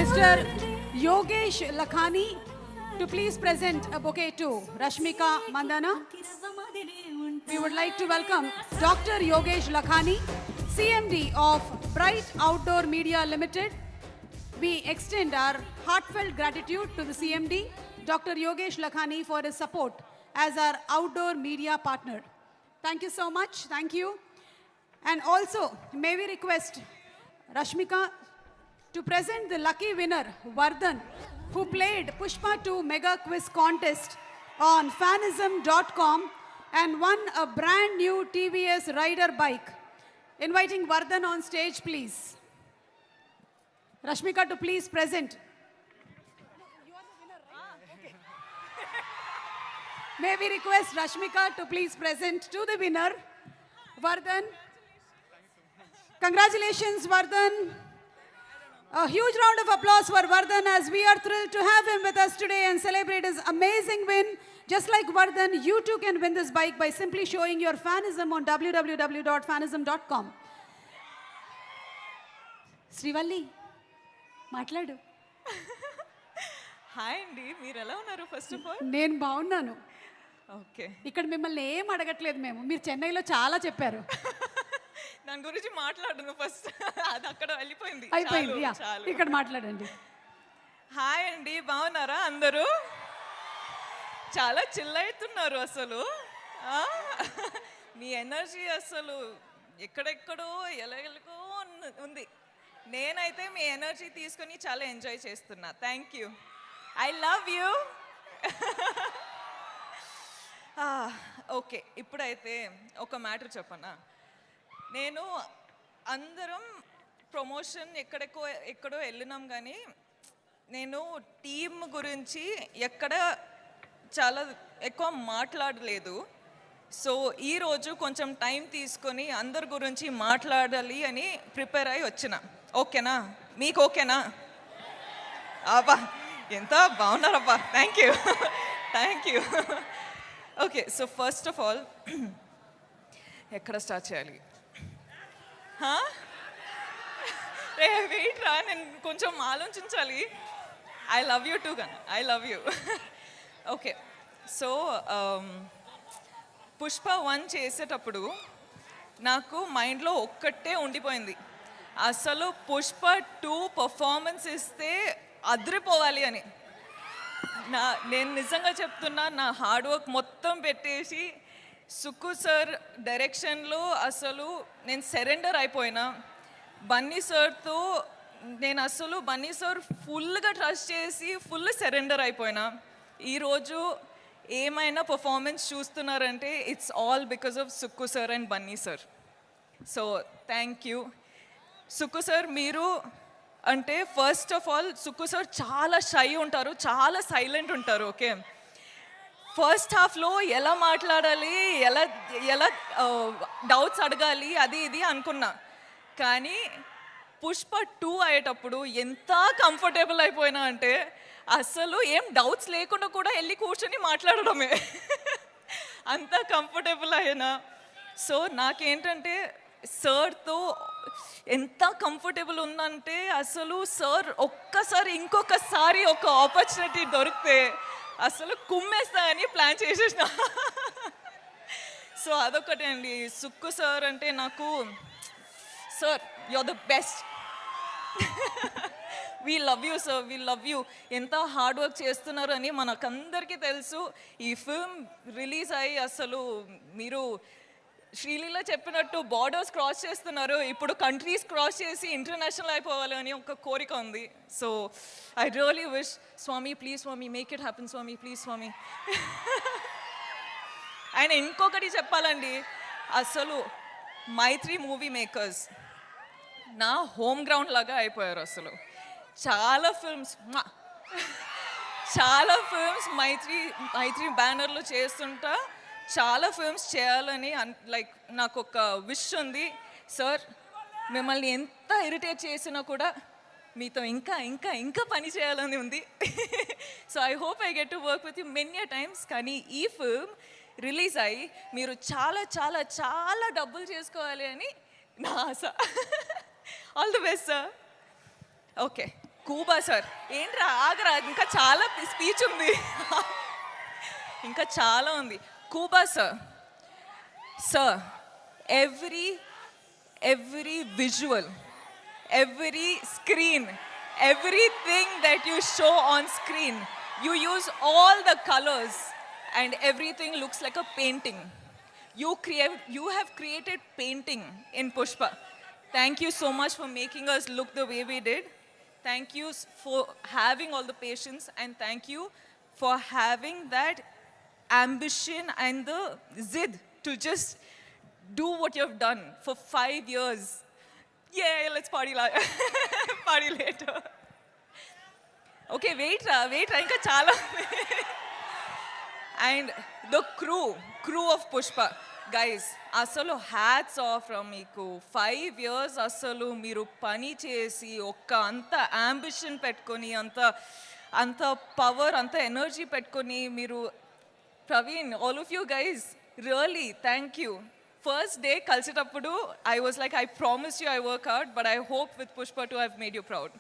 Mr. Yogesh Lakhani to please present a bouquet to Rashmika Mandana. We would like to welcome Dr. Yogesh Lakhani, CMD of Bright Outdoor Media Limited. We extend our heartfelt gratitude to the CMD, Dr. Yogesh Lakhani, for his support as our outdoor media partner. Thank you so much. Thank you. And also, may we request Rashmika to present the lucky winner, Vardhan, who played Pushpa 2 Mega Quiz Contest on fanism.com and won a brand new TVS Rider bike. Inviting Vardhan on stage, please. Rashmika to please present. May we request Rashmika to please present to the winner, Vardhan. Congratulations, Vardhan. A huge round of applause for Vardhan, as we are thrilled to have him with us today and celebrate his amazing win. Just like Vardhan, you too can win this bike by simply showing your fanism on www.fanism.com. Srivalli, మాట్లాడు. Hi అండి, మీరు ఎలా ఉన్నారు? First of all నేను బాగున్నాను. Okay, ఇక్కడ మిమ్మల్ని ఏం అడగట్లేదు మేము. మీరు చెన్నైలో చాలా చెప్పారు. దాని గురించి మాట్లాడను ఫస్ట్. అది అక్కడ వెళ్ళిపోయింది, అయిపోయింది. చాలు. ఇక్కడ మాట్లాడండి. హాయ్ అండి, బాగున్నారా అందరూ? చాలా చిల్ అవుతున్నారు అసలు. మీ ఎనర్జీ అసలు ఎక్కడెక్కడో ఎలాగెలగో ఉంది. నేనైతే మీ ఎనర్జీ తీసుకొని చాలా ఎంజాయ్ చేస్తున్నా. Thank you. I love you. Okay, ఇప్పుడైతే ఒక మ్యాటర్ చెప్పనా. నేను అందరం ప్రమోషన్ ఎక్కడో వెళ్ళినాం, కానీ నేను టీమ్ గురించి ఎక్కడ చాలా ఎక్కువ మాట్లాడలేదు. సో ఈరోజు కొంచెం టైం తీసుకొని అందరి గురించి మాట్లాడాలి అని ప్రిపేర్ అయ్యి వచ్చిన. ఓకేనా? మీకు ఓకేనా? అబ్బా, ఎంత బాగున్నారబ్బా. Thank you, thank you. Okay, so first of all ఎక్కడ స్టార్ట్ చేయాలి? వెయిట్ రా, నేను కొంచెం ఆలోచించాలి. ఐ లవ్ యూ టూ గన్, I love you. Okay, so Pushpa 1 చేసేటప్పుడు నాకు మైండ్లో ఒక్కటే ఉండిపోయింది, అసలు పుష్ప 2 పర్ఫార్మెన్స్ ఇస్తే అదిరిపోవాలి అని. నేను నిజంగా చెప్తున్నా, నా హార్డ్ వర్క్ మొత్తం పెట్టేసి సుక్కు సార్ డైరెక్షన్లో అసలు నేను సరెండర్ అయిపోయినా. బన్నీ సార్తో నేను అసలు బన్నీ సార్ ఫుల్గా ట్రస్ట్ చేసి ఫుల్ సరెండర్ అయిపోయినా. ఈరోజు ఏమైనా పర్ఫార్మెన్స్ చూస్తున్నారంటే it's all because of Sukku sir and Bunny sir. So thank you Sukku sir. మీరు అంటే first of all Sukku sir చాలా షై ఉంటారు, చాలా సైలెంట్ ఉంటారు. ఓకే, ఫస్ట్ హాఫ్లో ఎలా మాట్లాడాలి, ఎలా డౌట్స్ అడగాలి, అది ఇది అనుకున్నా. కానీ పుష్ప 2 అయ్యేటప్పుడు ఎంత కంఫర్టబుల్ అయిపోయినా అంటే అసలు ఏం డౌట్స్ లేకుండా కూడా వెళ్ళి కూర్చొని మాట్లాడడమే. అంత కంఫర్టబుల్ అయినా. సో నాకేంటంటే సార్తో ఎంత కంఫర్టబుల్ ఉందంటే అసలు సార్ ఒక్కసారి ఇంకొకసారి ఒక ఆపర్చునిటీ దొరికితే అసలు కుమ్మేస్తా అని ప్లాన్ చేసేసిన. సో అదొకటే అండి. సుక్కు సార్ అంటే నాకు, sir you are the best. We love you sir, we love you. ఎంత హార్డ్ వర్క్ చేస్తున్నారు అని మనకందరికీ తెలుసు. ఈ ఫిల్మ్ రిలీజ్ అయ్యి అసలు మీరు శ్రీలీల చెప్పినట్టు బార్డర్స్ క్రాస్ చేస్తున్నారు. ఇప్పుడు కంట్రీస్ క్రాస్ చేసి ఇంటర్నేషనల్ అయిపోవాలి అని ఒక కోరిక ఉంది. So I really wish, Swami please Swami, make it happen Swami, please Swami. ఆయన ఇంకొకటి చెప్పాలండి, అసలు మైత్రి మూవీ మేకర్స్ నా హోమ్ గ్రౌండ్ లాగా అయిపోయారు. అసలు చాలా ఫిల్మ్స్ మైత్రి బ్యానర్లో చేస్తుంటా. చాలా ఫిల్మ్స్ చేయాలని లైక్ నాకు ఒక విష్ ఉంది. సార్ మిమ్మల్ని ఎంత ఇరిటేట్ చేసినా కూడా మీతో ఇంకా ఇంకా ఇంకా పని చేయాలని ఉంది. So I hope I get to work with you many times. కానీ ఈ ఫిల్మ్ రిలీజ్ అయ్యి మీరు చాలా చాలా చాలా డబ్బులు చేసుకోవాలి అని నా ఆశ. All the best sir. Okay, Kuba sir ఏంట్రా ఆగరా ఇంకా చాలా స్పీచ్ ఉంది ఇంకా చాలా ఉంది Kuba sir sir every visual, every screen, everything that you show on screen, you use all the colors and everything looks like a painting. You have created painting in Pushpa. Thank you so much for making us look the way we did. Thank you for having all the patience, and thank you for having that ambition and the zid to just do what you have done for 5 years. Yeah, let's party party later. Okay, wait ra, inka chala. And the crew of Pushpa, guys, asalu hats off from meeku. 5 years asalu meeru pani chesi okka anta ambition petkoni anta power anta energy petkoni meeru Praveen, all of you guys, really thank you. First day కలిసేటప్పుడు I was like, I promise you I work hard, but I hope with Pushpa 2 I've made you proud.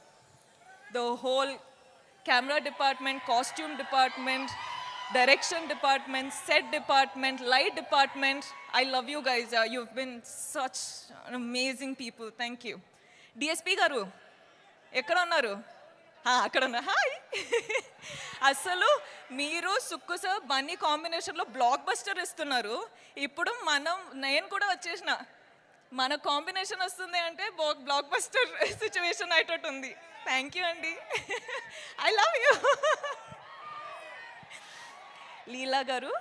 The whole camera department, costume department, direction department, set department, light department, I love you guys. You've been such amazing people. Thank you. DSP garu ఎక్కడ ఉన్నారు? అక్కడ ఉన్నా. Hi. అసలు మీరు Sukku sir Bunny కాంబినేషన్లో block buster ఇస్తున్నారు. ఇప్పుడు నేను కూడా వచ్చేసిన మన కాంబినేషన్ వస్తుంది అంటే బ్లాక్ బస్టర్ సిచ్యువేషన్ అయ్యేటట్టు ఉంది. థ్యాంక్ యూ అండి. I love you. లీలా గారు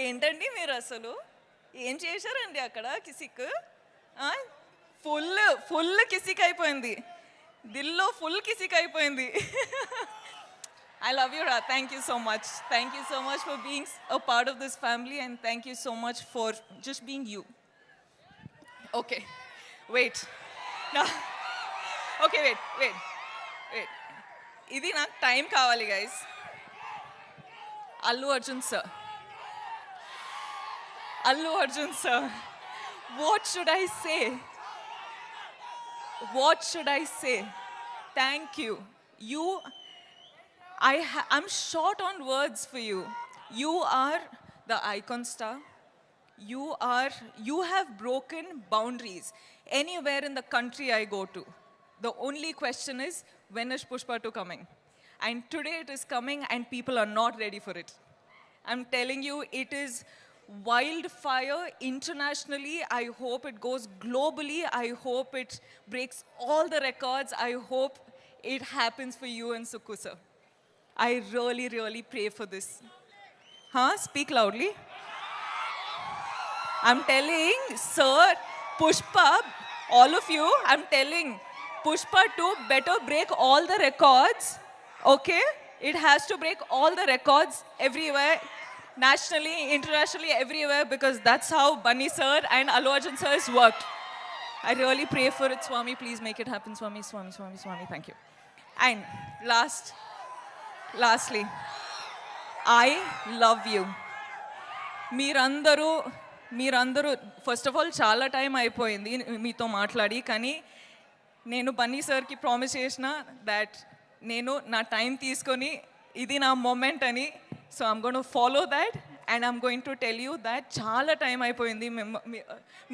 ఏంటండి మీరు అసలు ఏం చేశారండి అక్కడ కిసిక్? ఫుల్ కిసిక్ అయిపోయింది. దిల్లో ఫుల్ కిసిక్ అయిపోయింది. I love you, Ra. Thank you so much. Thank you so much for being a part of this family, and thank you so much for just being you. Okay, wait. No. Okay, wait. Idi nak time kavali, guys. Allu Arjun sir. What should I say? Thank you. I'm short on words for you. You are the icon star. You have broken boundaries anywhere in the country I go to. The only question is, when is Pushpa 2 coming? And today it is coming and people are not ready for it. I'm telling you, it is wildfire internationally. I hope it goes globally. I hope it breaks all the records. I hope it happens for you and Sukku sir. I really, really pray for this. Speak loudly. I'm telling, sir, Pushpa, all of you, I'm telling, Pushpa 2 better break all the records, okay? It has to break all the records everywhere, nationally, internationally, everywhere, because that's how Bunny sir and Allu Arjun sir has worked. I really pray for it, Swami. Please make it happen, Swami. Thank you. And lastly, I love you. మీరందరూ first of all చాలా time అయిపోయింది మీతో మాట్లాడి, కానీ నేను బన్నీ సార్కి promise చేసిన that నేను నా టైం తీసుకొని ఇది నా మూమెంట్ అని. So I'm going to follow that and I'm going to tell you that చాలా టైం అయిపోయింది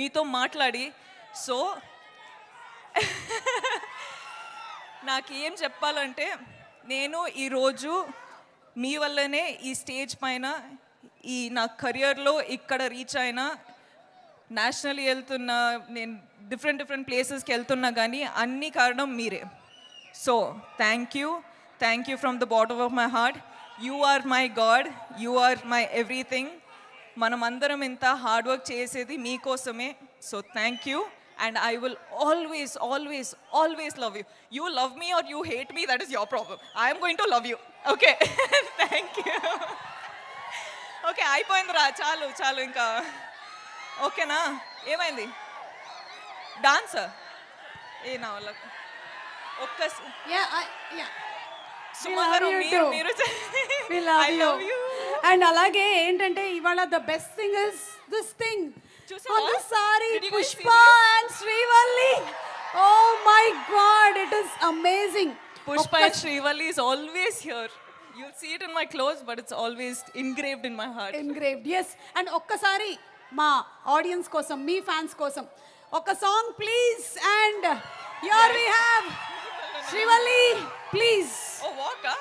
మీతో మాట్లాడి. సో నాకు ఏం చెప్పాలంటే, నేను ఈరోజు మీ వల్లనే ఈ స్టేజ్ పైన ఈ నా కెరియర్లో ఇక్కడ రీచ్ అయినా, నేషనల్ వెళ్తున్నా, నేను డిఫరెంట్ ప్లేసెస్కి వెళ్తున్నా, కానీ అన్ని కారణం మీరే. So thank you from the bottom of my heart. You are my god, you are my everything. మనమందరం ఇంత హార్డ్ వర్క్ చేసేది మీకోసమే. So thank you. And I will always love you. You love me or you hate me, that is your problem. I am going to love you. Okay? Thank you. Okay, అయిపోయిందిరా, చాలు ఇంకా. ఓకేనా? ఏమైంది? Dance ఏ నా వల్ల సుమారు మీరు I love you. And అలాగే ఏంటంటే ఇవాళ the best thing is this thing. On the sari, Pushpa and Srivalli. Oh my God, it is amazing. Pushpa and Srivalli is always here. You'll see it in my clothes, but it's always engraved in my heart. engraved, yes. And ఒక్కసారి మా audience కోసం, మీ fans కోసం ఒక song please. And here we have Srivalli, please. Oh, walk, huh?